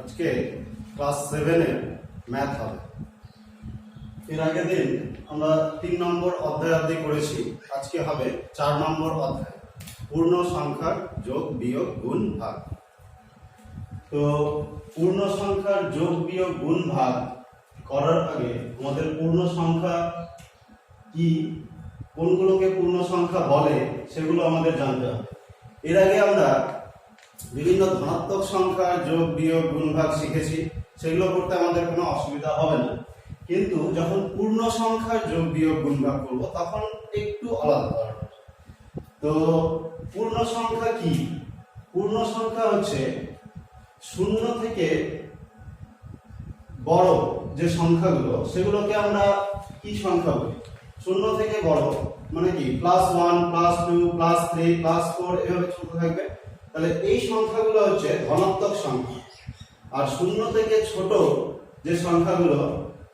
আজকে ক্লাস 7 এর ম্যাথ হবে। এর আগের দিন আমরা 3 নম্বর অধ্যায় অবধি করেছি, আজকে হবে 4 নম্বর অধ্যায়, পূর্ণ সংখ্যার যোগ বিয়োগ গুণ ভাগ। তো পূর্ণ সংখ্যার যোগ বিয়োগ গুণ ভাগ করার আগে আমাদের পূর্ণ সংখ্যা কি, কোনগুলোকে পূর্ণ সংখ্যা বলে সেগুলো আমাদের জানতে হবে। এর আগে আমরা বিভিন্ন ধনাত্মক সংখ্যার যোগ বিয়োগ গুণ ভাগ শিখেছি, সেগুলো করতে আমাদের কোনো অসুবিধা হবে না। কিন্তু যখন পূর্ণ সংখ্যার যোগ বিয়োগ গুণ ভাগ করবো তখন একটু আলাদা হবে। তো পূর্ণ সংখ্যা কি? পূর্ণ সংখ্যা হচ্ছে শূন্য থেকে বড় যে সংখ্যাগুলো সেগুলোকে আমরা কি সংখ্যা বলি? শূন্য থেকে বড় মানে কি +1 +2 +3 +4 এভাবে চলতে থাকবে। তাহলে এই সংখ্যাগুলো হচ্ছে ধনাত্মক সংখ্যা। আর শূন্য থেকে ছোট যে সংখ্যাগুলো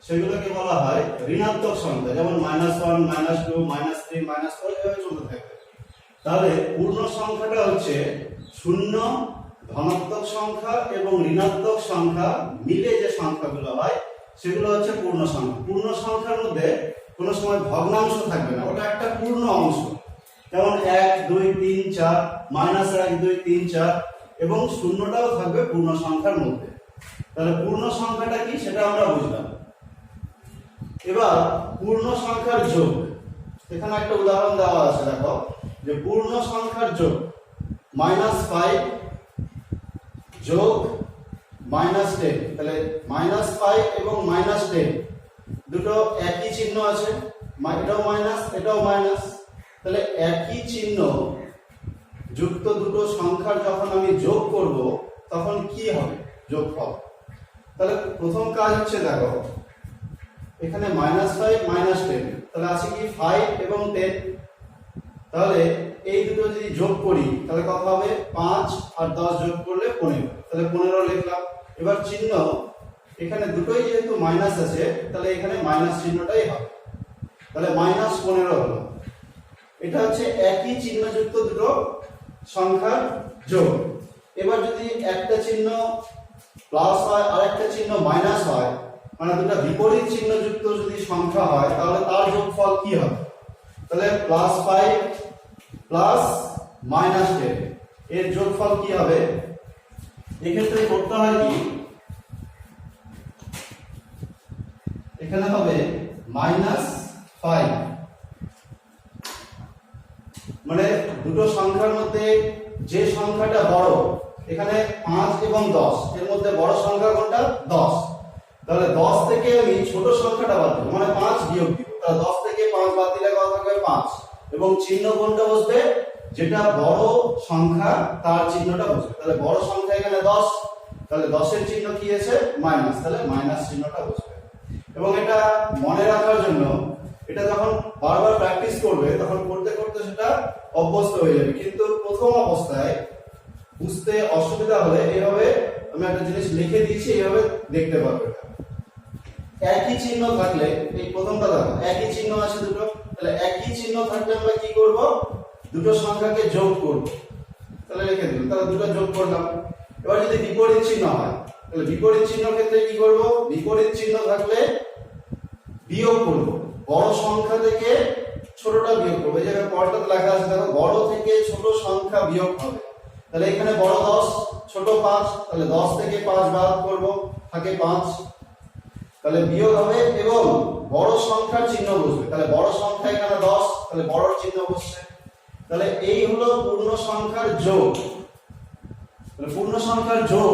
সেগুলোকে বলা হয় ঋণাত্মক সংখ্যা, যেমন -1 -2 -3 -4 এভাবে চলতে থাকবে। তাহলে পূর্ণ সংখ্যাটা হচ্ছে শূন্য, ধনাত্মক সংখ্যা এবং ঋণাত্মক সংখ্যা মিলে যে সংখ্যাগুলো হয় সেগুলো হচ্ছে পূর্ণ সংখ্যা। পূর্ণ সংখ্যার মধ্যে কোনো সময় ভগ্নাংশ থাকবে না, ওটা একটা পূর্ণ অংশ। যেমন 1 2 3 4 -1 2 3 4 এবং শূন্যটাও থাকবে পূর্ণ সংখ্যার মধ্যে। তাহলে পূর্ণ সংখ্যাটা কি সেটা আমরা বুঝলাম। এবার পূর্ণ সংখ্যার যোগ, এখানে একটা উদাহরণ দেওয়া আছে, দেখো যে পূর্ণ সংখ্যার যোগ -5 যোগ -10। তাহলে -5 এবং -10 দুটো একই চিহ্ন আছে, এটাও মাইনাস এটাও মাইনাস। তাহলে একই চিহ্ন যুক্ত দুটো সংখ্যার যখন আমি যোগ করব তখন কি হবে? যোগফল। তাহলে প্রথম কাজ হচ্ছে, দেখো এখানে -5 -10, তাহলে আছে কি 5 এবং 10। তাহলে এই দুটো যদি যোগ করি তাহলে কত হবে? 5 আর 10 যোগ করলে 15। তাহলে 15 লিখলাম। এবার চিহ্ন এখানে দুটোই যেহেতু মাইনাস আছে তাহলে এখানে মাইনাস চিহ্নটাই হবে, তাহলে -15 হলো। এটা হচ্ছে একই চিহ্নযুক্ত দুটো সংখ্যার যোগ। এবার যদি একটা চিহ্ন প্লাস হয় আর একটা চিহ্ন মাইনাস হয়, মানে দুটো বিপরীত চিহ্নযুক্ত যদি সংখ্যা হয় তাহলে তার যোগফল কি হবে? তাহলে +5 প্লাস -10 এর যোগফল কি হবে? এক্ষেত্রে করতে হয় কি, এখানে হবে -5, মানে দুটো সংখ্যার মধ্যে যে সংখ্যাটা বড়, এখানে 5 এবং 10 এর মধ্যে বড় সংখ্যা কোনটা? 10। তাহলে 10 থেকে আমি ছোট সংখ্যাটা বাদ দেব, মানে 5 বিয়োগ দিব। তাহলে 10 থেকে 5 বাদ দিলে কত থাকবে? 5। এবং চিহ্ন কোনটা বসবে? যেটা বড় সংখ্যা তার চিহ্নটা বসবে। তাহলে বড় সংখ্যা এখানে 10, তাহলে 10 এর চিহ্ন কি আছে? মাইনাস, তাহলে মাইনাস চিহ্নটা বসবে। এবং এটা মনে রাখার জন্য এটা যখন বারবার প্র্যাকটিস করবে তখন করতে করতে সেটা অভ্যস্ত হয়ে যাবে। কিন্তু প্রথম অবস্থায় বুঝতে অসুবিধা হলে এইভাবে আমি একটা জিনিস লিখে দিয়েছি, এইভাবে দেখতে পারবে। একই চিহ্ন থাকলে, এই প্রথমটা দেখো একই চিহ্ন আছে দুটো, তাহলে একই চিহ্ন থাকলে আমরা কি করব? দুটো সংখ্যাকে যোগ করব। তাহলে লিখে দিলাম, তাহলে দুটো যোগ করলাম। এবার যদি বিপরীত চিহ্ন হয় তাহলে বিপরীত চিহ্ন ক্ষেত্রে কি করব? বিপরীত চিহ্ন থাকলে বিয়োগ করব। বড় সংখ্যা থেকে ছোটটা বিয়োগ করব। এই জায়গায় পরেরটা লেখা আছে, দেখো বড় থেকে ছোট সংখ্যা বিয়োগ হবে। তাহলে এখানে বড় 10 ছোট 5, তাহলে 10 থেকে 5 বাদ করব, থাকে 5। তাহলে বিয়োগ হবে এবং বড় সংখ্যার চিহ্ন বসবে। তাহলে বড় সংখ্যা এখানে 10, তাহলে বড় চিহ্ন বসছে। তাহলে এই হলো পূর্ণ সংখ্যার যোগ। তাহলে পূর্ণ সংখ্যার যোগ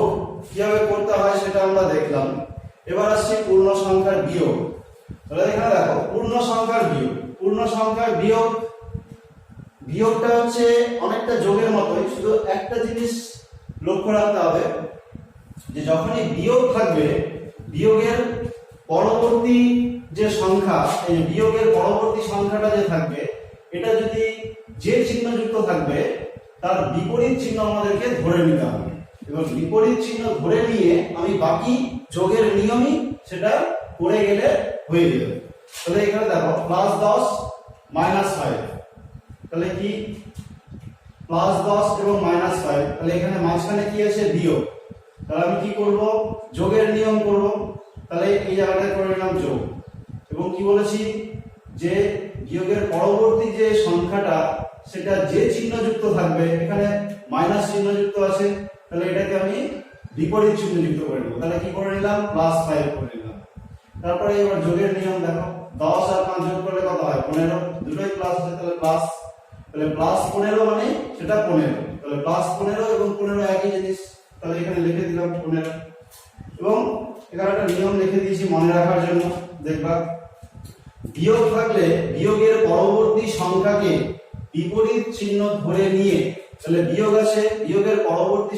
কিভাবে করতে হয় সেটা আমরা দেখলাম। এবার আসছে পূর্ণ সংখ্যার বিয়োগ। তাহলে এখানে দেখো পূর্ণ সংখ্যার বিয়োগ। পূর্ণ সংখ্যার বিয়োগ, বিয়োগটা হচ্ছে অনেকটা যোগের মতোই, শুধু একটা জিনিস লক্ষ্য রাখতে হবে যে যখনই বিয়োগ থাকবে, বিয়োগের পরবর্তী যে সংখ্যা, এই বিয়োগের পরবর্তী সংখ্যাটা যে থাকবে, এটা যদি যে চিহ্নযুক্ত থাকবে তার বিপরীত চিহ্ন আমাদেরকে ধরে নিতে হবে। এবং বিপরীত চিহ্ন ধরে নিয়ে আমি বাকি যোগের নিয়মই সেটা করে গেলে হয়ে যাবে। তাহলে এখানে দেখো +10 -5, তাহলে কি +10 এবং -5, তাহলে এখানে মাঝখানে কি আছে? বিয়োগ। তাহলে আমি কি করব, যোগের নিয়ম করব। তাহলে এই জায়গাটায় করে নিলাম যোগ, এবং কি বলেছি যে বিয়োগের পরবর্তী যে সংখ্যাটা সেটা যে চিহ্নযুক্ত থাকবে, এখানে মাইনাস চিহ্নযুক্ত আছে, তাহলে এটাকে আমি বিপরীত চিহ্নযুক্ত করে নেব। তাহলে কি করে নিলাম, +5 করে নিলাম। তারপরে এবার যোগের নিয়ম দেখো, 10 আর 5 যোগ করলে কত হয়, 15। দুটোই প্লাস আছে, তাহলে প্লাস, তাহলে +15 মানে সেটা 15, তাহলে +15 এবং 15 একই জিনিস, তাহলে এখানে লিখে দিলাম 15। এবং এখানে একটা নিয়ম লিখে দিয়েছি মনে রাখার জন্য, দেখবা বিয়োগ থাকলে বিয়োগের পরবর্তী সংখ্যাকে বিপরীত চিহ্ন ধরে নিয়ে, তাহলে বিয়োগ আছে, বিয়োগের পরবর্তী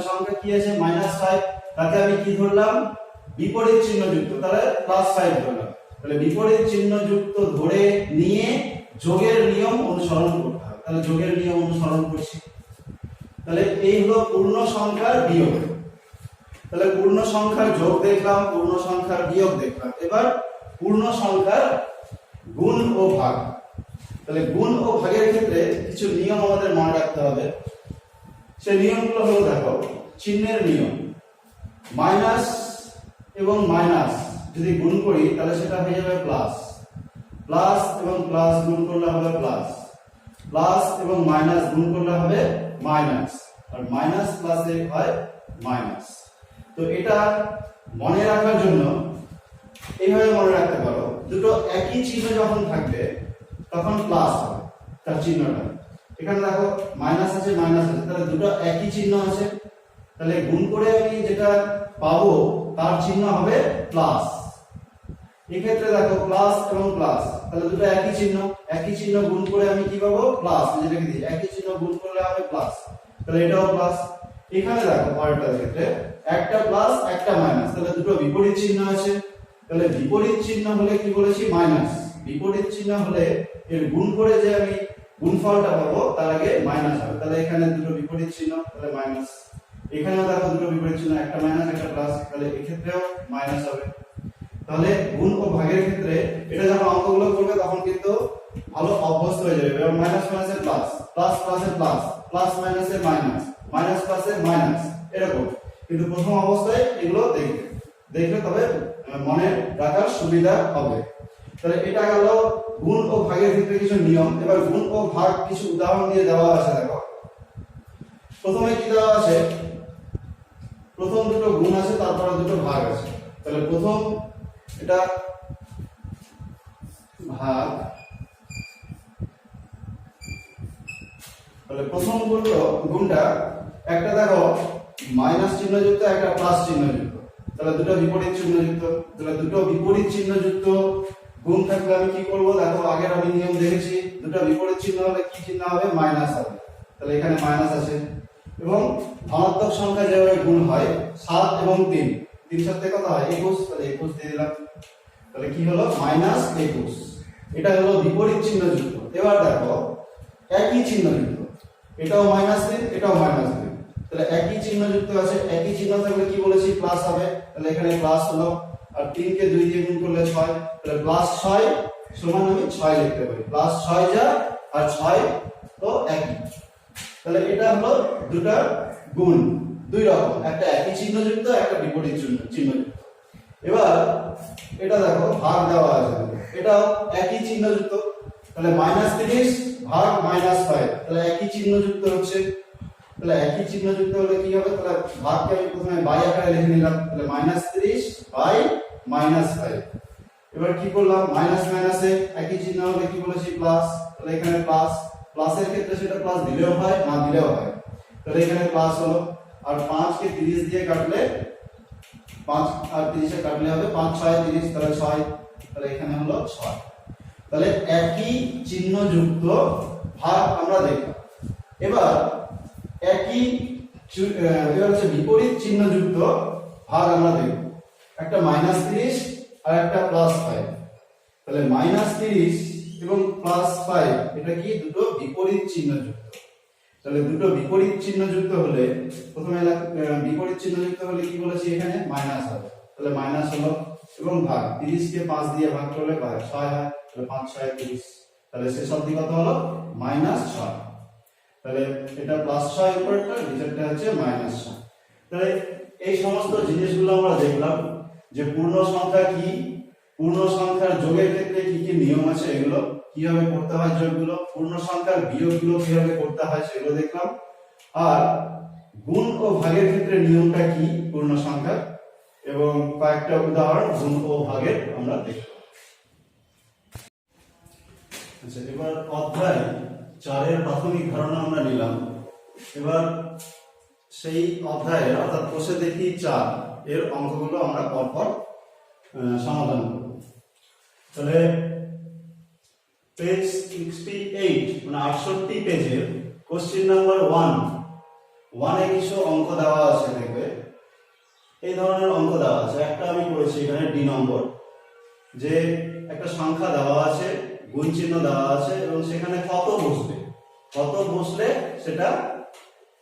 সংখ্যা কি আছে, -5, তাকে আমি কি ধরলাম, বিপরীত চিহ্ন যুক্ত, তাহলে +5 ধরলাম। তাহলে বিপরীত চিহ্ন যুক্ত ধরে নিয়ে যোগের নিয়ম অনুসরণ করতে হবে। তাহলে যোগের নিয়ম অনুসরণ করছি। তাহলে এই হলো পূর্ণ সংখ্যার বিয়োগ। তাহলে পূর্ণ সংখ্যার যোগ দেখলাম, পূর্ণ সংখ্যার বিয়োগ দেখলাম। এবার পূর্ণ সংখ্যার গুণ ও ভাগ। তাহলে গুণ ও ভাগের ক্ষেত্রে কিছু নিয়ম আমাদের মনে রাখতে হবে। সেই নিয়মগুলো হলো, দেখো চিহ্নের নিয়ম, মাইনাস এবং মাইনাস যদি গুণ করি তাহলে সেটা হয়ে যাবে প্লাস, প্লাস এবং প্লাস গুণ করলে হবে প্লাস, প্লাস এবং মাইনাস গুণ করলে হবে মাইনাস, আর মাইনাস প্লাসে হয় মাইনাস। তো এটা মনে রাখার জন্য এইভাবে মনে রাখতে পারো, দুটো একই চিহ্ন যখন থাকবে তখন প্লাস হবে তার চিহ্নটা। এখানে দেখো মাইনাস আছে, মাইনাস আছে, তাহলে দুটো একই চিহ্ন আছে, তাহলে গুণ করে আমি যেটা পাবো তার চিহ্ন হবে প্লাস। এক্ষেত্রে দেখো প্লাস এবং প্লাস, তাহলে দুটো একই চিহ্ন, একই চিহ্ন গুণ করে আমি কি পাবো, প্লাস, যেটা কি একই চিহ্ন গুণ করলে হবে প্লাস, তাহলে এটাও প্লাস। এখানে দেখো পরেরটার ক্ষেত্রে একটা প্লাস একটা মাইনাস, তাহলে দুটো বিপরীত চিহ্ন আছে, তাহলে বিপরীত চিহ্ন হলে কি বলেছি, মাইনাস। বিপরীত চিহ্ন হলে এর গুণ করে যে আমি গুণফলটা পাবো তার আগে মাইনাস হবে, তাহলে এখানে দুটো বিপরীত চিহ্ন, তাহলে মাইনাস। এখানেও দেখো দুটো বিপরীত চিহ্ন, একটা মাইনাস একটা প্লাস, তাহলে এক্ষেত্রেও মাইনাস হবে। তাহলে গুণ ও ভাগের ক্ষেত্রে এটা যখন অঙ্কগুলো করবে তখন কিন্তু ভালো অভ্যস্ত হয়ে যাবে। এবং মাইনাস মাইনাসে প্লাস, প্লাস প্লাসে প্লাস, প্লাস মাইনাসে মাইনাস, মাইনাস প্লাসে মাইনাস, এরকম। কিন্তু প্রথম অবস্থায় এগুলো দেখলে তবে মনে রাখার সুবিধা হবে। তাহলে এটা গেল গুণ ও ভাগের ক্ষেত্রে কিছু নিয়ম। এবার গুণ ও ভাগ কিছু উদাহরণ দিয়ে দেওয়া আছে। দেখো প্রথমে কি দেওয়া আছে, প্রথম দুটো গুণ আছে, তারপরে দুটো ভাগ আছে। তাহলে প্রথম এটা ভাগ, তাহলে প্রথম গুণটা একটা দেখো মাইনাস চিহ্নযুক্ত, একটা প্লাস চিহ্নযুক্ত, তাহলে দুটো বিপরীত চিহ্নযুক্ত। তাহলে দুটো বিপরীত চিহ্নযুক্ত গুণ থাকলে আমি কি করব, দেখো আগের আমি নিয়ম দেখেছি, দুটো বিপরীত চিহ্ন হলে কি চিহ্ন হবে, মাইনাস হবে, তাহলে এখানে মাইনাস আছে। এবং ধনাত্মক সংখ্যা যেভাবে গুণ হয় 7 এবং 3, 3 সাথে কত হয় 21, তাহলে 21 দিয়ে দিলাম। তাহলে কি হলো, -21। এটা হলো বিপরীত চিহ্নযুক্ত। এবার দেখো একই চিহ্নযুক্ত, এটাও -3, এটাও -3, তাহলে একই চিহ্নযুক্ত আছে, একই চিহ্ন থাকলে কি বলেছি, প্লাস হবে, তাহলে এখানে প্লাস হলো। আর 3 কে 2 দিয়ে গুণ করলে 6, তাহলে +6 সমান আমি 6 লিখতে পারি, +6 যা আর 6 তো একই। তাহলে এটা হলো দুটো গুণ, দুই রকম, একটা একই চিহ্নযুক্ত, একটা বিপরীত চিহ্নযুক্ত। এবার এটা দেখো ভাগ দেওয়া আছে, এটাও একই চিহ্নযুক্ত, তাহলে -30 ভাগ -5, তাহলে একই চিহ্নযুক্ত হচ্ছে। তাহলে একই চিহ্নযুক্ত হলে কি হবে, তাহলে ভাগকে আমি প্রথমে বাই আকারে লিখে নিলাম, তাহলে -30 বাই -5। এবার কি করলাম, মাইনাস মাইনাসে একই চিহ্ন হলে কি বলেছি, প্লাস, তাহলে এখানে প্লাস, প্লাসের ক্ষেত্রে সেটা প্লাস দিলেও হয় না দিলেও হয়, তাহলে এখানে প্লাস হলো। আর 5 কে 30 দিয়ে কাটলে, 5 আর 30 এ কাটলে হবে 5 6 30, তাহলে 6, তাহলে এখানে হলো 6। তাহলে একই চিহ্নযুক্ত ভাগ আমরা দেখলাম। এবার একই এবার হচ্ছে বিপরীত চিহ্নযুক্ত ভাগ আমরা দেখব। একটা -30 আর একটা +5, তাহলে -30 এবং +5 এটা কি দুটো বিপরীত চিহ্নযুক্ত। তাহলে দুটো বিপরীত চিহ্নযুক্ত হলে প্রথমে বিপরীত চিহ্নযুক্ত হলে কি বলেছি, এখানে মাইনাস হবে, তাহলে মাইনাস হলো। এবং ভাগ, 30 কে 5 দিয়ে ভাগ করলে 6 হয়, তাহলে 5 6 30, তাহলে শেষ অবধি কত হলো, -6। তাহলে এটা +6 উপরেরটা, নিচেরটা হচ্ছে -6। তাহলে এই সমস্ত জিনিসগুলো আমরা দেখলাম যে পূর্ণ সংখ্যা কি, পূর্ণ সংখ্যার যোগের ক্ষেত্রে কি কি নিয়ম আছে, এগুলো কিভাবে করতে হয় যোগগুলো, পূর্ণ সংখ্যার বিয়োগগুলো কিভাবে করতে হয় সেগুলো দেখলাম, আর গুণ ও ভাগের ক্ষেত্রে নিয়মটা কি পূর্ণ সংখ্যা, এবং কয়েকটা উদাহরণ গুণ ও ভাগের আমরা দেখলাম। আচ্ছা, এবার অধ্যায় 4-এর প্রাথমিক ধারণা আমরা নিলাম। এবার সেই অধ্যায়ে অর্থাৎ কোষে দেখি 4 এর অঙ্কগুলো আমরা পরপর সমাধান করব। তাহলে পেজ 68 মানে 68 পেজের কোশ্চেন নাম্বার 1 এ কিছু অঙ্ক দেওয়া আছে, দেখবে এই ধরনের অঙ্ক দেওয়া আছে। একটা আমি করেছি এখানে ডি নম্বর, যে একটা সংখ্যা দেওয়া আছে, গুণ চিহ্ন দেওয়া আছে এবং সেখানে কত বসলে সেটা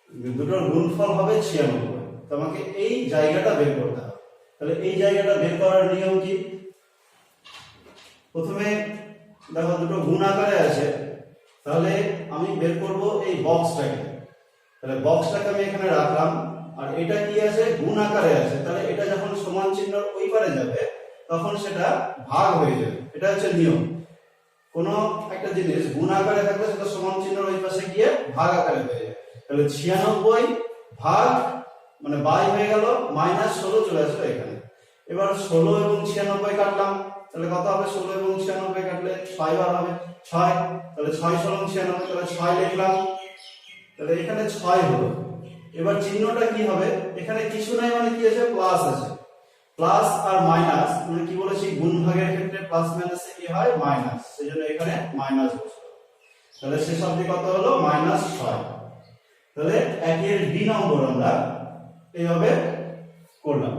দুটোর গুণফল হবে 96। তোমাকে এই জায়গাটা বের করতে হবে। তাহলে এই জায়গাটা বের করার নিয়ম কি? প্রথমে দেখো দুটো গুণ আকারে আছে, তাহলে আমি বের করব এই বক্সটাকে। তাহলে বক্সটাকে আমি এখানে রাখলাম, আর এটা কি আছে? গুণ আকারে আছে। তাহলে এটা যখন সমান চিহ্নর ওই পারে যাবে তখন সেটা ভাগ হয়ে যাবে। এটা হচ্ছে নিয়ম। কোনো একটা জিনিস গুণ আকারে থাকলে সেটা সমান চিহ্নের ওই পাশে গিয়ে ভাগ আকারে হয়ে যাবে। তাহলে 96 ভাগ মানে বাই হয়ে গেল, -16 চলে আসবে এখানে। এবার 16 এবং 96 কাটলাম, তাহলে কত হবে? 16 এবং 96 কাটলে 6 বার হবে, 6। তাহলে 6 × 96, তাহলে 6 লিখলাম। তাহলে এখানে 6 হলো। এবার চিহ্নটা কি হবে? এখানে কিছু নাই মানে কি আছে? প্লাস আছে। প্লাস আর মাইনাস মানে কি বলেছি? গুণ ভাগের ক্ষেত্রে প্লাস মাইনাসে কি হয়? মাইনাস। সেজন্য এখানে মাইনাস বসলো। তাহলে শেষ অবধি কত হলো? -6। তাহলে 1-এর ডি নম্বর আমরা এইভাবে করলাম।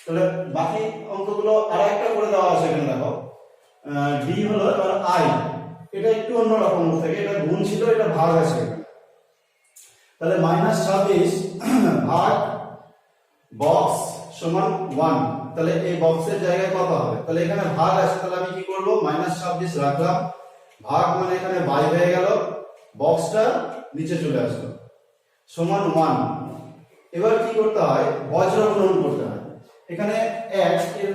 তাহলে বাকি অঙ্কগুলো আরেকটা করে দেওয়া আছে এখানে দেখো। ডি হলো এবার আই, এটা একটু অন্যরকম থাকে। এটা গুণ ছিল, এটা ভাগ আছে এখানে। তাহলে -26 ভাগ বক্স সমান 1। তাহলে এই বক্সের জায়গায় কত হবে? তাহলে এখানে ভাগ আছে, তাহলে আমি কি করব? -26 রাখলাম, ভাগ মানে এখানে বাই হয়ে গেল, বক্সটা নিচে চলে আসলো, সমান 1। এবার কি করতে হয়? বজ্র গুণন করতে হয়। এখানে 1 এর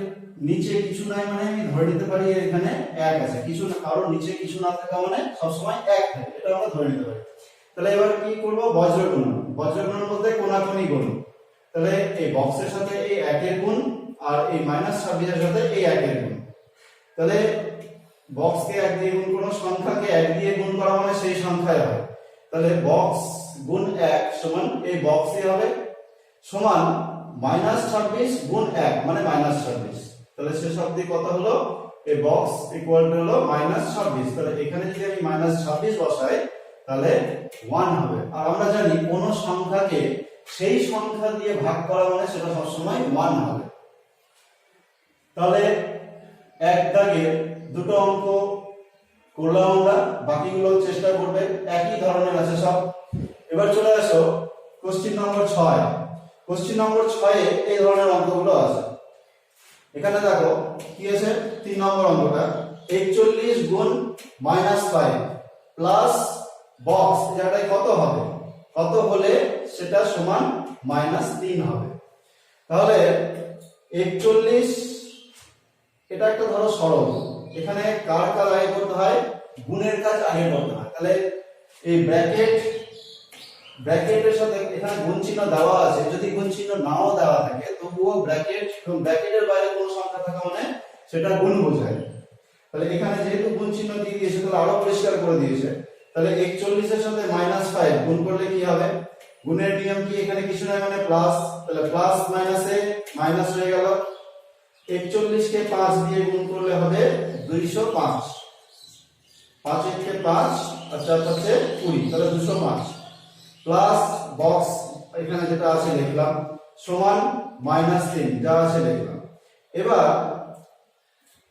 নিচে কিছু নাই মানে আমি ধরে নিতে পারি এখানে 1 আছে। কিছু না, কারণ নিচে কিছু না থাকা মানে সবসময় 1 থাকে, এটা আমরা ধরে নিতে পারি। তাহলে এবার কি করব? বজ্র গুণন। বজ্র গুণন বলতে কোণাকুণি গুণ। তাহলে এই বক্সের সাথে এই 1 এর গুণ আর এই -26 এর সাথে এই 1 এর গুণ। তাহলে বক্সকে 1 দিয়ে গুণ করো, সংখ্যাকে 1 দিয়ে গুণ করা মানে সেই সংখ্যায় হয়। তাহলে বক্স গুণ 1 সমান এই বক্সই হবে, সমান -26 গুণ 1 মানে -26। তাহলে শেষ অবধি কত হলো? এই বক্স ইকুয়াল টু হলো -26। তাহলে এখানে যদি আমি -26 বসাই তাহলে 1 হবে। আর আমরা জানি কোন সংখ্যাকে সেই সংখ্যা দিয়ে ভাগ করা মানে সেটা সবসময় 1 হবে। তাহলে এক দাগের দুটো অঙ্ক করলাম আমরা, বাকিগুলো চেষ্টা করবে, একই ধরনের আছে সব। এবার চলে আসো কোশ্চেন নম্বর 6। কোশ্চেন নম্বর 6 এ এই ধরনের অঙ্কগুলো আছে। এখানে দেখো কি আছে? 3 নম্বর অঙ্কটা 41 গুণ -5 প্লাস বক্স, জায়গাটায় কত হবে? কত হলে সেটা সমান -3 হবে। তাহলে 41, এটা একটা ধরো সরল। এখানে কার কাজ আগে করতে হয়? গুণের কাজ আগে করতে হয়। তাহলে এই ব্র্যাকেটের সাথে এখানে গুণ চিহ্ন দেওয়া আছে, যদি গুণ চিহ্ন নাও দেওয়া থাকে তবুও ব্র্যাকেট এবং ব্র্যাকেটের বাইরে কোনো সংখ্যা থাকা মানে সেটা গুণ বোঝায়। তাহলে এখানে যেহেতু গুণ চিহ্ন দিয়ে দিয়েছে তাহলে আরো পরিষ্কার করে দিয়েছে। তাহলে 41 এর সাথে -5 গুণ করলে কি হবে? গুণের নিয়ম কি? এখানে কিছু নাই মানে প্লাস, তাহলে প্লাস মাইনাসে মাইনাস হয়ে গেল। 41 কে 5 দিয়ে গুণ করলে হবে 205। 5 কে 5 আর 4 পাঁচে 20, তাহলে 205 প্লাস বক্স এখানে যেটা আছে লিখলাম সমান -3 যা আছে লিখলাম। এবার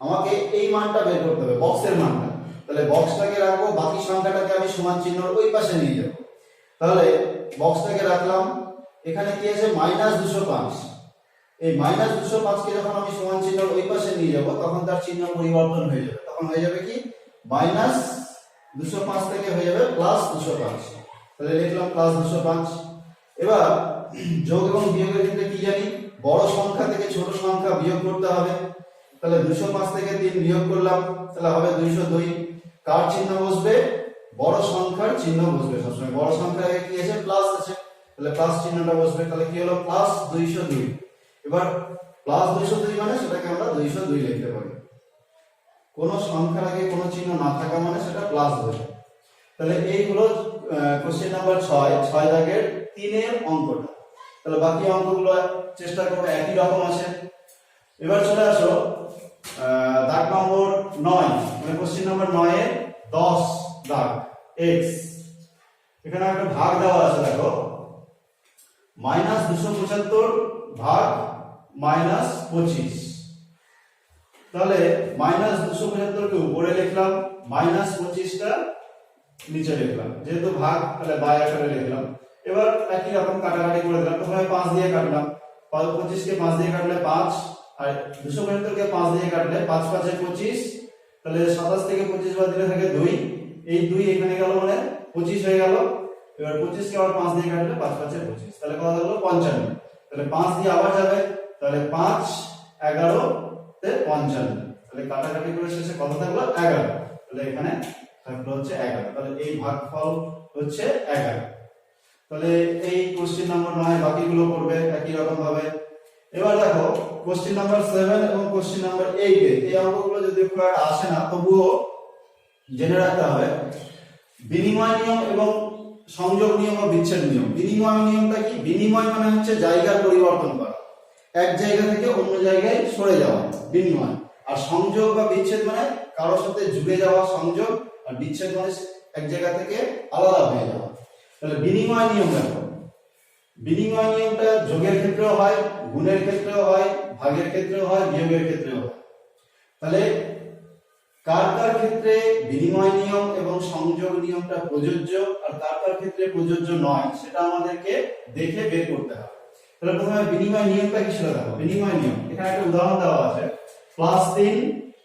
আমাকে এই মানটা বের করতে হবে, বক্সের মানটা। তাহলে বক্সটাকে রাখবো, বাকি সংখ্যাটাকে আমি সমান চিহ্নর ওই পাশে নিয়ে যাব। তাহলে বক্সটাকে রাখলাম, এখানে কি আছে? -205। এই -205 কে যখন আমি সমান চিহ্নর ওই পাশে নিয়ে যাব তখন তার চিহ্ন পরিবর্তন হয়ে যাবে। তখন হয়ে যাবে কি? -205 থেকে হয়ে যাবে +205। তাহলে লিখলাম +205। এবার যোগ এবং বিয়োগের ক্ষেত্রে কি জানি, বড় সংখ্যা থেকে ছোট সংখ্যা বিয়োগ করতে হবে। তাহলে 205 থেকে 3 বিয়োগ করলাম, তাহলে হবে 202। কার চিহ্ন বসবে? বড় সংখ্যার চিহ্ন বসবে সবসময়। বড় সংখ্যায় কি আছে? প্লাস আছে, তাহলে প্লাস চিহ্নটা বসবে। তাহলে কি হলো? প্লাস 202। এবার প্লাস 202 মানে সেটাকে আমরা 202 লিখতে পারি। কোন সংখ্যার আগে কোনো চিহ্ন না থাকা মানে সেটা প্লাস হবে। তাহলে এই হলো কোশ্চেন নাম্বার 6 দাগের 3 এর অঙ্কটা। তাহলে বাকি অঙ্কগুলো চেষ্টা করব একই রকম আছে। এবার চলে আসো দাগ নম্বর 9, মানে কোশ্চেন নাম্বার 9 এর 10 দাগ x। এখানে একটা ভাগ দেওয়া আছে, দেখো -275 ভাগ -25। তাহলে -275 কে উপরে লিখলাম, -25 টা নিচে লিখলাম, যেহেতু ভাগ তাহলে বাই আকারে লিখলাম। এবার একই রকম কাটাকাটি করে দিলাম। প্রথমে 5 দিয়ে কাটলাম, 25 কে 5 দিয়ে কাটলে 5, আর 275 কে 5 দিয়ে কাটলে 5 5 এ 25, তাহলে 27 থেকে 25 বাদ দিলে থাকে 2। এই 2 এখানে গেল মানে 25 হয়ে গেল। এবার 25 কে আবার 5 দিয়ে কাটলে 5 5 এ 25, তাহলে কত হলো? 55। তাহলে 5 দিয়ে আবার যাবে, তাহলে 5 11 তে 55, তাহলে কাটাকাটি করে শেষে কত থাকলো? 11। তাহলে এখানে থাকলো হচ্ছে 11। তাহলে এই ভাগফল হচ্ছে 11। তাহলে এই কোশ্চেন নাম্বার 9 বাকিগুলো করবে একই রকম ভাবে। এবার দেখো কোশ্চেন নাম্বার 7 এবং কোশ্চেন নাম্বার 8 এ এই অঙ্কগুলো যদি খুব একটা আসে না, তবুও জেনে রাখতে হবে বিনিময় নিয়ম এবং সংযোগ নিয়ম ও বিচ্ছেদ নিয়ম। বিনিময় নিয়মটা কি? বিনিময় মানে হচ্ছে জায়গার পরিবর্তন করা, এক জায়গা থেকে অন্য জায়গায় সরে যাওয়া, বিনিময়। আর সংযোগ বা বিচ্ছেদ মানে কারোর সাথে জুড়ে যাওয়া সংযোগ, আর বিচ্ছেদ মানে এক জায়গা থেকে আলাদা হয়ে যাওয়া। তাহলে বিনিময় নিয়ম দেখো, বিনিময় নিয়মটা যোগের ক্ষেত্রেও হয়, গুণের ক্ষেত্রেও হয়, ভাগের ক্ষেত্রেও হয়, বিয়োগের ক্ষেত্রেও হয়। তাহলে কার কার ক্ষেত্রে বিনিময় নিয়ম এবং সংযোগ নিয়মটা প্রযোজ্য আর কার কার ক্ষেত্রে প্রযোজ্য নয়, সেটা আমাদেরকে দেখে বের করতে হবে। তাহলে প্রথমে বিনিময় নিয়মটা কি ছিল দেখো। বিনিময় নিয়ম, এখানে একটা উদাহরণ দেওয়া আছে, +3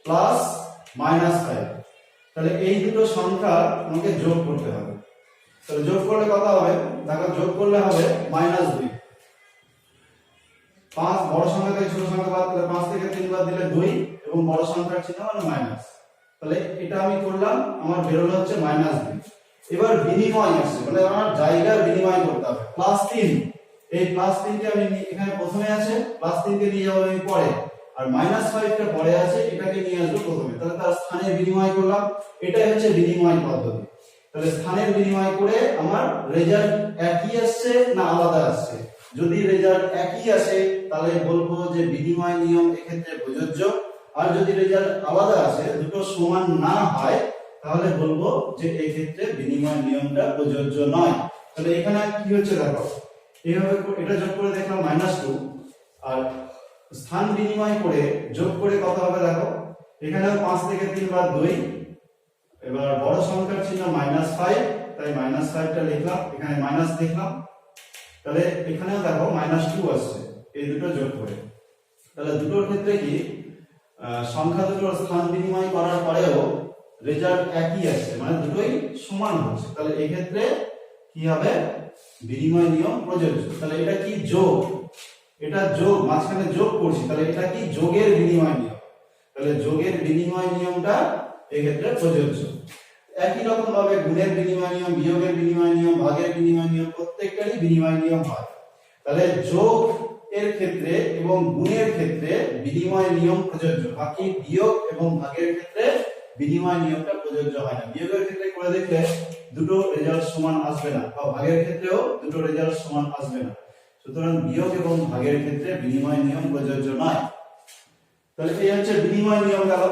প্লাস -5। তাহলে এই দুটো সংখ্যা আমাকে যোগ করতে হবে। তাহলে যোগ করলে কত হবে? দেখো যোগ করলে হবে -2। 5 বড় সংখ্যা থেকে ছোট সংখ্যা বাদ দিলে 5 থেকে 3 বাদ দিলে 2, এবং বড় সংখ্যার চিহ্ন মানে মাইনাস। তাহলে এটা আমি করলাম, আমার বেরোলো হচ্ছে -2। এবার বিনিময় আসছে, মানে আমার জায়গার বিনিময় করতে হবে। +3, এই +3 কে আমি এখানে প্রথমে আছে, +3 কে নিয়ে যাব আমি পরে, আর -5 টা পরে আছে, এটাকে নিয়ে আসবো প্রথমে। তাহলে তার স্থানের বিনিময় করলাম, এটাই হচ্ছে বিনিময় পদ্ধতি। তাহলে স্থানের বিনিময় করে আমার রেজাল্ট একই আসছে না আলাদা আসছে। যদি রেজাল্ট একই আসে তাহলে বলবো যে বিনিময় নিয়ম এক্ষেত্রে প্রযোজ্য, আর যদি রেজাল্ট আলাদা আসে, দুটো সমান না হয়, তাহলে বলবো যে এই ক্ষেত্রে বিনিময় নিয়মটা প্রযোজ্য নয়। তাহলে এখানে কি হচ্ছে দেখো, এইভাবে এটা যোগ করে দেখলাম -2, আর স্থান বিনিময় করে যোগ করে কত হবে দেখো, এখানেও 5 থেকে 3 বাদ 2। এবার বড় সংখ্যার চিহ্ন -5, তাই -5 টা লিখলাম, এখানে মাইনাস লিখলাম। তাহলে এখানেও দেখো -2 আসছে এই দুটো যোগ করে। তাহলে দুটোর ক্ষেত্রে কি সংখ্যা দুটোর স্থান বিনিময় করার পরেও রেজাল্ট একই আসছে, মানে দুটোই সমান হচ্ছে। তাহলে এই ক্ষেত্রে কি হবে? বিনিময় নিয়ম প্রযোজ্য। তাহলে এটা কি? যোগ, এটা যোগ, মাঝখানে যোগ করছি, তাহলে এটা কি? যোগের বিনিময় নিয়ম। তাহলে যোগের বিনিময় নিয়মটা এই ক্ষেত্রে প্রযোজ্য। একই রকম ভাবে গুণের বিনিময় নিয়ম, বিয়োগের বিনিময় নিয়ম, ভাগের বিনিময় নিয়ম, প্রত্যেকটারই বিনিময় নিয়ম হয়। তাহলে যোগ এর ক্ষেত্রে এবং গুণের ক্ষেত্রে বিনিময় নিয়ম প্রযোজ্য, বাকি বিয়োগ এবং ভাগের ক্ষেত্রে বিনিময় নিয়মটা প্রযোজ্য হয় না। বিয়োগের ক্ষেত্রে করে দেখলে দুটো রেজাল্ট সমান আসবে না, বা ভাগের ক্ষেত্রেও দুটো রেজাল্ট সমান আসবে না। সুতরাং বিয়োগ এবং ভাগের ক্ষেত্রে বিনিময় নিয়ম প্রযোজ্য নয়। তাহলে এই হচ্ছে বিনিময় নিয়ম গেল।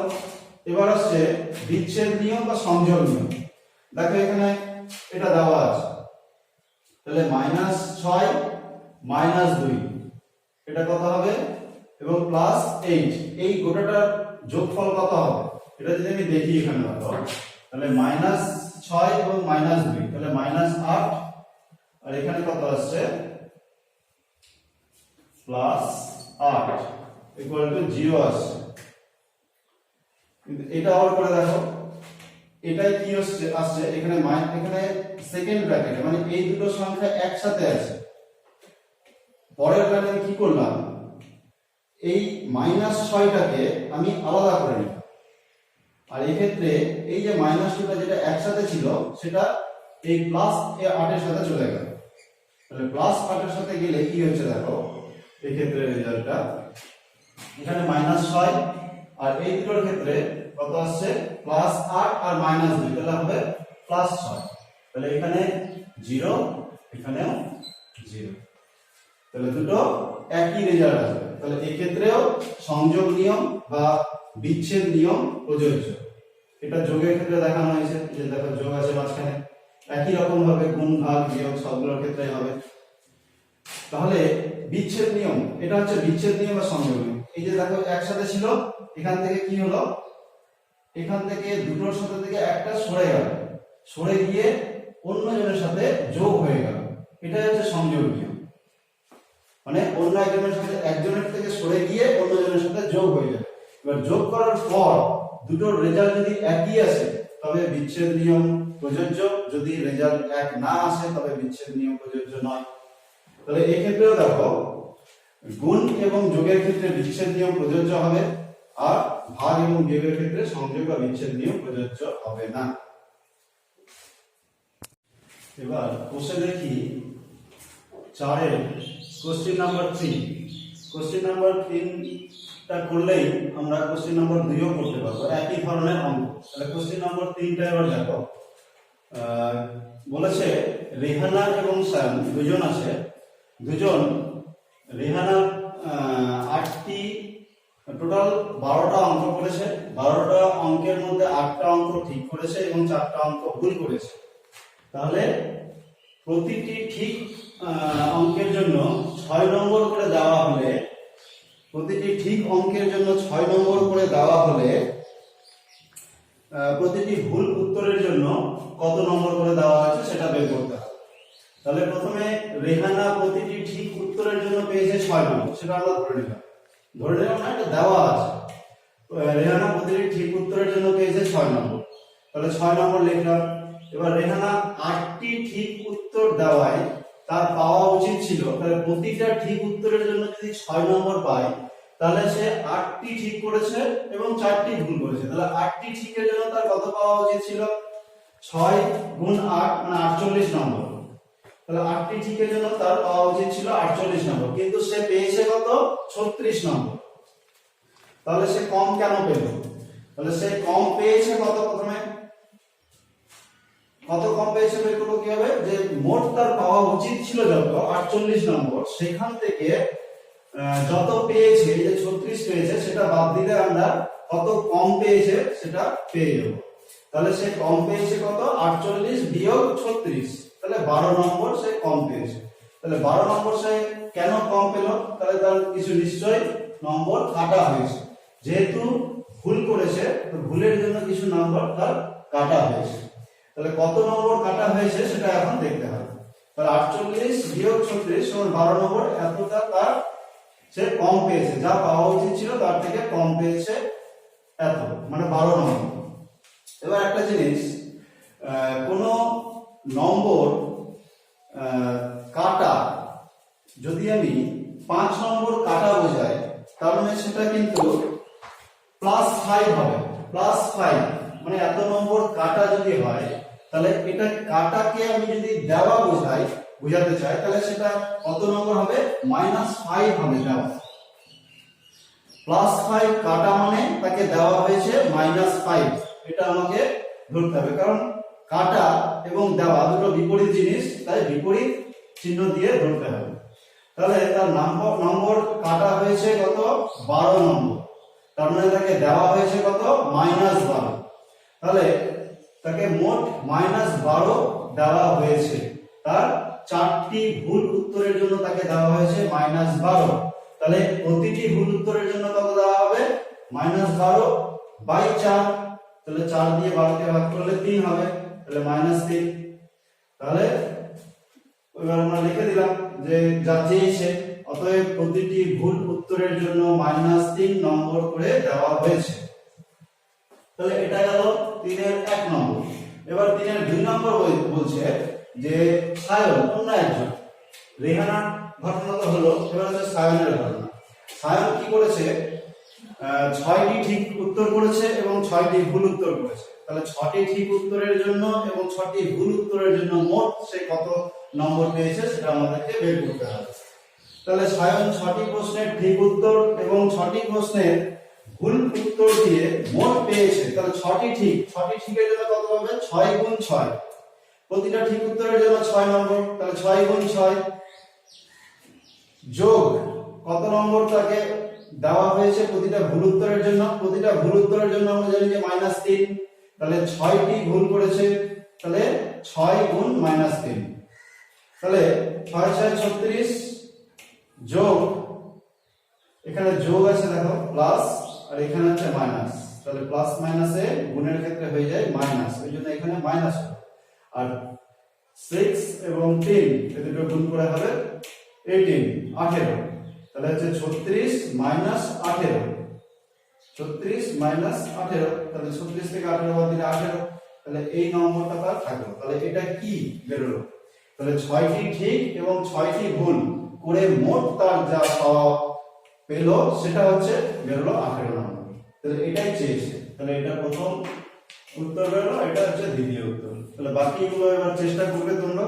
এবার আসছে বিচ্ছেদ নিয়ম বা সংযোগ নিয়ম। দেখো এখানে এটা দেওয়া আছে, তাহলে -6 -2 এটা কত হবে, এবং +8, এই গোটাটার যোগফল কত হবে? এটা যদি আমি দেখি এখানে দেখো, তাহলে -6 এবং -2, তাহলে -8, আর এখানে কত আসছে? +8 0 আসছে। কিন্তু এটা আবার করে দেখো, এটাই কি আসছে এখানে, এখানে সেকেন্ড ব্র্যাকেটে, মানে এই দুটো সংখ্যা একসাথে আছে, পরের লাইনে আমি কি করলাম, এই -6টাকে আমি আলাদা করে নিলাম, আর এই ক্ষেত্রে এই যে -2টা যেটা একসাথে ছিল সেটা এই +8 এর সাথে চলে গেল। তাহলে +8 এর সাথে গেলে কি হচ্ছে দেখো, এই ক্ষেত্রে রেজাল্টটা এখানে -6 আর এই দুটোর ক্ষেত্রে কত আসছে, +8 আর -2, তাহলে হবে +6। তাহলে এখানে 0, এখানেও 0, তাহলে দুটো একই রেজাল্ট আসবে। তাহলে এই ক্ষেত্রেও সংযোগ নিয়ম বা বিচ্ছেদ নিয়ম প্রযোজ্য। এটা যোগের ক্ষেত্রে দেখানো হয়েছে, যে দেখো যোগ আছে মাঝখানে, একই রকম ভাবে গুণ ভাগ বিয়োগ সবগুলোর ক্ষেত্রে হবে। তাহলে বিচ্ছেদ নিয়ম, এটা হচ্ছে বিচ্ছেদ নিয়ম বা সংযোগ নিয়ম। এই যে দেখো একসাথে ছিল, এখান থেকে কি হলো, এখান থেকে দুটোর সাথে থেকে একটা সরে গেল, সরে গিয়ে অন্যজনের সাথে যোগ হয়ে গেল, এটাই হচ্ছে সংযোগ নিয়ম। মানে অন্য একজনের সাথে, একজনের থেকে সরে গিয়ে অন্যজনের সাথে যোগ হয়ে যাবে। এবার যোগ করার পর দুটোর রেজাল্ট যদি একই আসে তবে বিচ্ছেদ নিয়ম প্রযোজ্য, যদি রেজাল্ট এক না আসে তবে বিচ্ছেদ নিয়ম প্রযোজ্য নয়। তাহলে এই ক্ষেত্রেও দেখো গুণ এবং যোগের ক্ষেত্রে বিচ্ছেদ নিয়ম প্রযোজ্য হবে, আর ভাগ এবং বিয়োগের ক্ষেত্রে সংযোগ বা বিচ্ছেদ নিয়ম প্রযোজ্য হবে না। এবার কোশ্চেন দেখি 4 এর কোশ্চেন নাম্বার 3। কোশ্চেন নাম্বার 3টা করলেই আমরা কোশ্চেন নাম্বার 2ও করতে পারবো, একই ধরনের অঙ্ক। তাহলে কোশ্চেন নাম্বার 3টা এবার দেখো, বলেছে রেহানা এবং সায়ন দুজন আছে, দুজন, রেহানা 8টি টোটাল 12টা অঙ্ক করেছে, 12টা অঙ্কের মধ্যে 8টা অঙ্ক ঠিক করেছে এবং 4টা অঙ্ক ভুল করেছে। তাহলে প্রতিটি ঠিক অঙ্কের জন্য 6 নম্বর করে দেওয়া হলে, প্রতিটি ঠিক অঙ্কের জন্য 6 নম্বর করে দেওয়া হলে প্রতিটি ভুল উত্তরের জন্য কত নম্বর করে দেওয়া হয়েছে সেটা বের করতে হবে। তাহলে প্রথমে রেহানা প্রতিটি ঠিক উত্তরের জন্য পেয়েছে 6 নম্বর, সেটা আমরা ধরে নিলাম, ধরে নিলাম না, এটা দেওয়া আছে। রেহানা প্রতিটি ঠিক উত্তরের জন্য পেয়েছে 6 নম্বর, তাহলে 6 নম্বর লিখলাম। এবার রেহানা 8টি ঠিক উত্তর দেওয়ায় তার পাওয়া উচিত ছিল, তাহলে প্রতিটা ঠিক উত্তরের জন্য যদি 6 নম্বর পায় তাহলে সে 8টি ঠিক করেছে এবং 4টি ভুল করেছে। তাহলে 8টি ঠিকের জন্য তার কত পাওয়া উচিত ছিল, 6 গুণ 8 মানে 48 নম্বর। তাহলে 8টি ঠিকের জন্য তার পাওয়া উচিত ছিল 48 নম্বর, কিন্তু সে পেয়েছে কত, 36 নম্বর। তাহলে সে কম কেন পেল, তাহলে সে কম পেয়েছে কত, প্রথমে কত কম পেয়েছে বের করবো কিভাবে, যে মোট তার পাওয়া উচিত ছিল যত 48 নম্বর, সেখান থেকে যত পেয়েছে, এই যে 36 পেয়েছে, সেটা বাদ দিলে আমরা কত কম পেয়েছে সেটা পেয়ে যাব। তাহলে সে কম পেয়েছে কত, 48 বিয়োগ 36, তাহলে 12 নম্বর সে কম পেয়েছে। তাহলে 12 নম্বর সে কেন কম পেল, তাহলে তার কিছু নিশ্চয়ই নম্বর কাটা হয়েছে, যেহেতু ভুল করেছে তো ভুলের জন্য কিছু নম্বর তার কাটা হয়েছে। তাহলে কত নম্বর কাটা হয়েছে সেটা এখন দেখতে হবে। তাহলে 48 বিয়োগ 36 সমান 12 নম্বর, এতটা তার সে কম পেয়েছে, যা পাওয়া উচিত ছিল তার থেকে কম পেয়েছে এত, মানে 12 নম্বর। এবার একটা জিনিস, কোন নম্বর কাটা যদি আমি 5 নম্বর কাটা বোঝাই, তার মানে সেটা কিন্তু +5 হবে, +5 মানে এত নম্বর কাটা যদি হয়, তাহলে এটা কাটাকে আমি যদি দেওয়া বোঝাতে চাই, তাহলে সেটা কত নম্বর হবে, -5 হবে দেওয়া। +5 কাটা মানে তাকে দেওয়া হয়েছে -5, এটা আমাকে ধরতে হবে, কারণ কাটা এবং দেওয়া দুটো বিপরীত জিনিস, তাই বিপরীত চিহ্ন দিয়ে ধরতে হবে। তাহলে তার নম্বর কাটা হয়েছে কত, 12 নম্বর, তার মানে তাকে দেওয়া হয়েছে কত, -12। তাহলে তাকে মোট -12 দেওয়া হয়েছে, তার 4টি ভুল উত্তরের জন্য তাকে দেওয়া হয়েছে -12। তাহলে প্রতিটি ভুল উত্তরের জন্য কত দেওয়া হবে, -12/4, তাহলে 4 দিয়ে 12 কে ভাগ করলে 3 হবে, তাহলে -3। তাহলে এবার আমরা লিখে দিলাম যে যা চেয়েছে, অতএব প্রতিটি ভুল উত্তরের জন্য -3 নম্বর করে দেওয়া হয়েছে। তাহলে এটা গেল 3 এর 1 নম্বর। এবার 3 এর 2 নম্বর বলছে যে সায়ন অন্য একজন, রেহানা ঘটনাটা হলো, এবার হচ্ছে সায়নের ঘটনা। সায়ন কি করেছে, 6টি ঠিক উত্তর করেছে এবং 6টি ভুল উত্তর করেছে। তাহলে 6টি ঠিক উত্তরের জন্য এবং 6টি ভুল উত্তরের জন্য মোট সে কত নম্বর পেয়েছে সেটা আমাদেরকে বের করতে হবে। তাহলে সায়ন 6টি প্রশ্নের ঠিক উত্তর এবং 6টি প্রশ্নের ভুল উত্তর দিয়ে মোট পেয়েছে, তাহলে 6টি ঠিকের জন্য কত পাবে, 6 গুণ 6, প্রতিটা ঠিক উত্তরের জন্য 6 নম্বর, তাহলে 6 গুণ 6 যোগ কত নম্বর তাকে দেওয়া হয়েছে প্রতিটা ভুল উত্তরের জন্য, প্রতিটা ভুল উত্তরের জন্য আমরা জানি যে -3, তাহলে 6টি ভুল করেছে, তাহলে 6 গুণ -3, তাহলে 6 6 36 যোগ, এখানে যোগ আছে দেখো প্লাস, আর এখানে হচ্ছে মাইনাস, তাহলে প্লাস মাইনাসে গুণের ক্ষেত্রে হয়ে যায় মাইনাস, ওই জন্য এখানে মাইনাস হবে। আর 6 এবং 3 এই দুটো গুণ করে হবে 18, 18, তাহলে হচ্ছে 36 মাইনাস 18, 36 মাইনাস 18, তাহলে 36 থেকে 18 বাদ দিলে 18, তাহলে এই নম্বরটা তার থাকলো। তাহলে এটা কি বেরোলো, তাহলে 6টি ঠিক এবং 6টি ভুল করে মোট তার যা পাওয়া পেলো সেটা হচ্ছে বেরোলো 18 নম্বর। তাহলে এটাই চেয়েছে, তাহলে এটা প্রথম উত্তর বেরোলো, এটা হচ্ছে দ্বিতীয় উত্তর। তাহলে বাকিগুলো এবার চেষ্টা করবে তোমরা।